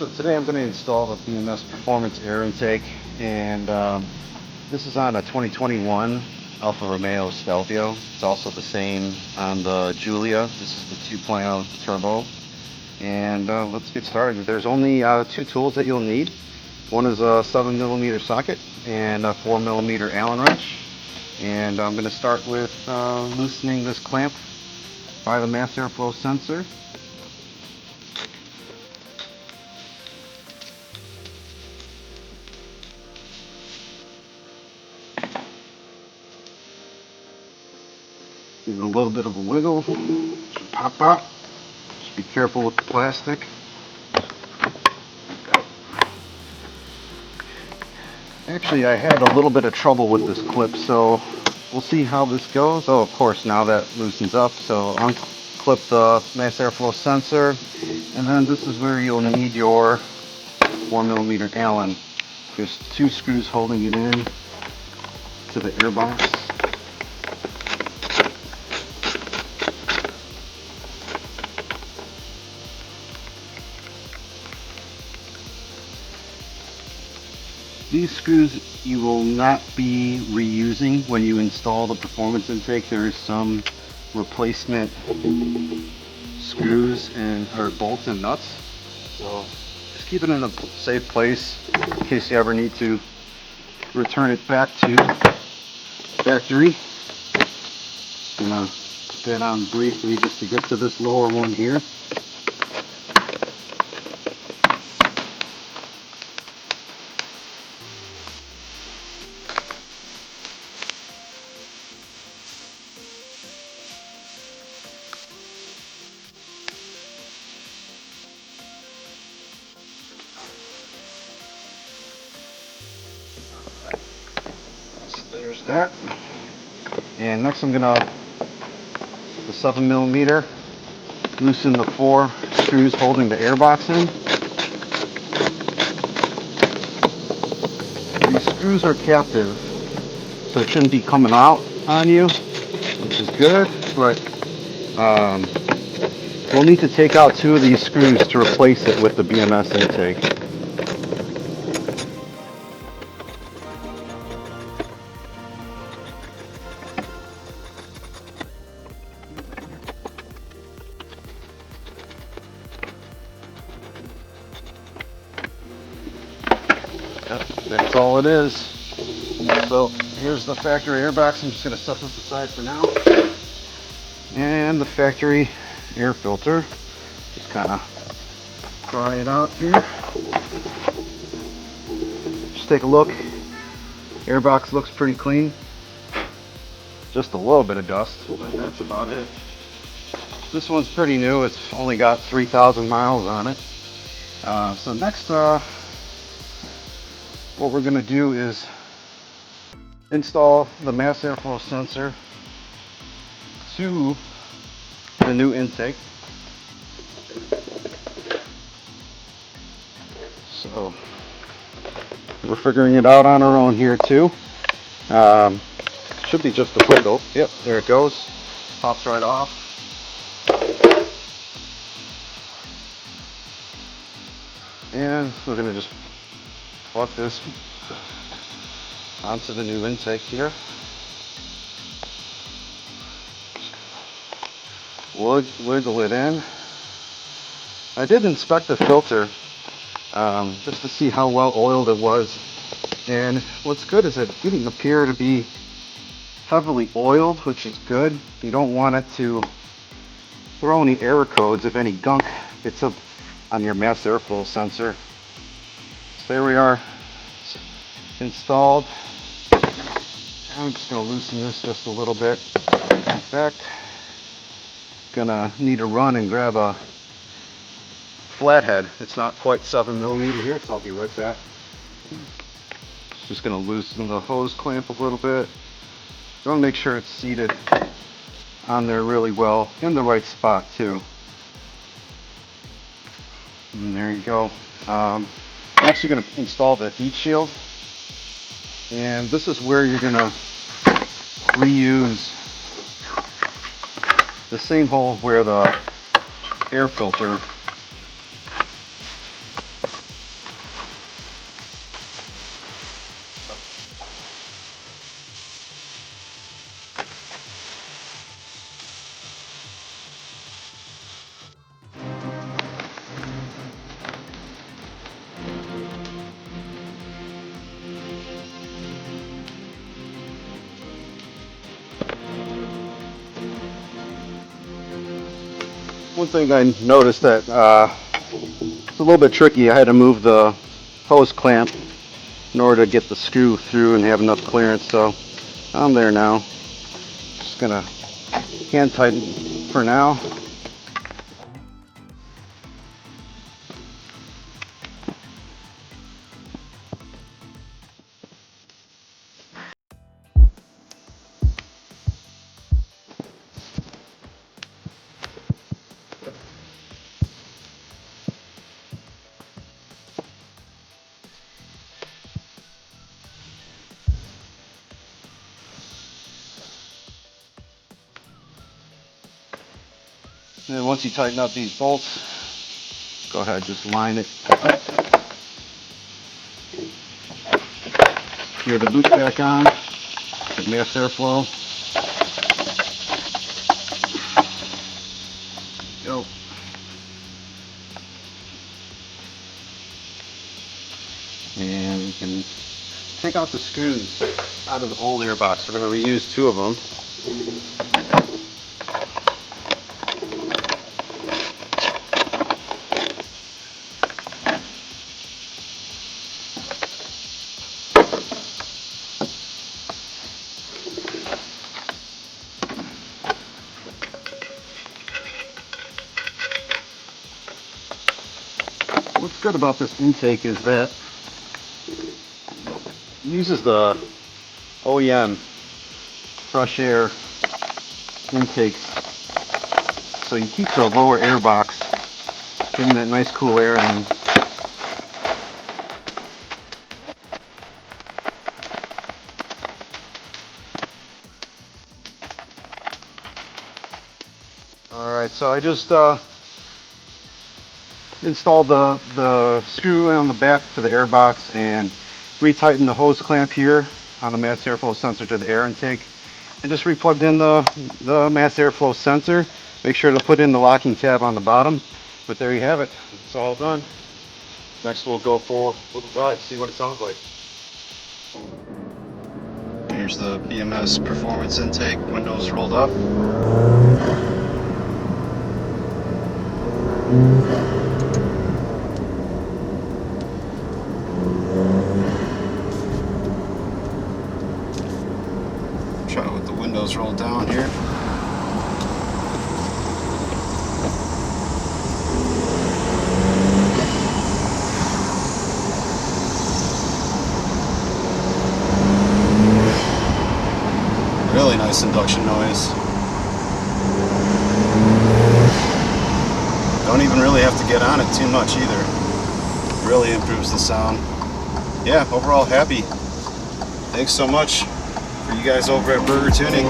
So today I'm going to install the BMS Performance Air Intake, and this is on a 2021 Alfa Romeo Stelvio. It's also the same on the Giulia. This is the 2.0 turbo. And let's get started. There's only two tools that you'll need. One is a 7mm socket and a 4mm Allen wrench. And I'm going to start with loosening this clamp by the mass airflow sensor. Give it a little bit of a wiggle. Should pop out. Just be careful with the plastic. Actually, I had a little bit of trouble with this clip, so we'll see how this goes. Oh, of course, now that loosens up. So unclip the mass airflow sensor, and then this is where you'll need your 4mm Allen. There's two screws holding it in to the air box. These screws you will not be reusing when you install the performance intake. There is some replacement screws or bolts and nuts. So just keep it in a safe place in case you ever need to return it back to factory. Just gonna put that on briefly just to get to this lower one here. There's that. And next I'm gonna, the 7mm, loosen the four screws holding the air box in. These screws are captive, so it shouldn't be coming out on you, which is good, but we'll need to take out two of these screws to replace it with the BMS intake. That's all it is. So here's the factory air box. I'm just going to set this aside for now. And the factory air filter. Just kind of pry it out here. Just take a look. Air box looks pretty clean. Just a little bit of dust, but that's about it. This one's pretty new. It's only got 3,000 miles on it. So next, what we're going to do is install the mass airflow sensor to the new intake. So we're figuring it out on our own here too. Should be just a wiggle. Yep, there it goes. Pops right off. And we're going to just plug this onto the new intake here. Wiggle it in. I did inspect the filter just to see how well oiled it was, and what's good is it didn't appear to be heavily oiled, which is good. You don't want it to throw any error codes if any gunk gets up on your mass airflow sensor. So there we are, installed. I'm just going to loosen this just a little bit. In fact, gonna need to run and grab a flathead. It's not quite 7mm here, so I'll be right back. Just gonna loosen the hose clamp a little bit. I want to make sure it's seated on there really well, in the right spot too. And there you go. I'm actually going to install the heat shield, and this is where you're going to reuse the same hole where the air filter One thing I noticed that it's a little bit tricky. I had to move the hose clamp in order to get the screw through and have enough clearance. So I'm there now. Just gonna hand tighten for now. And then once you tighten up these bolts, go ahead, just line it. Gear the boot back on, get mass airflow. Go. And you can take out the screws out of the old airbox. We're going to reuse 2 of them. What's good about this intake is that it uses the OEM fresh air intakes, so you keep the lower air box getting that nice cool air in. Alright, so I just installed the screw on the back to the air box and retightened the hose clamp here on the mass airflow sensor to the air intake, and just replugged in the mass airflow sensor. Make sure to put in the locking tab on the bottom, but there you have it. It's all done. Next we'll go for a little ride, see what it sounds like. Here's the BMS Performance Intake, windows rolled up. Try with the windows rolled down here. Really nice induction noise. Don't even really have to get on it too much either. Really improves the sound. Yeah, overall happy. Thanks so much for you guys over at Burger Tuning.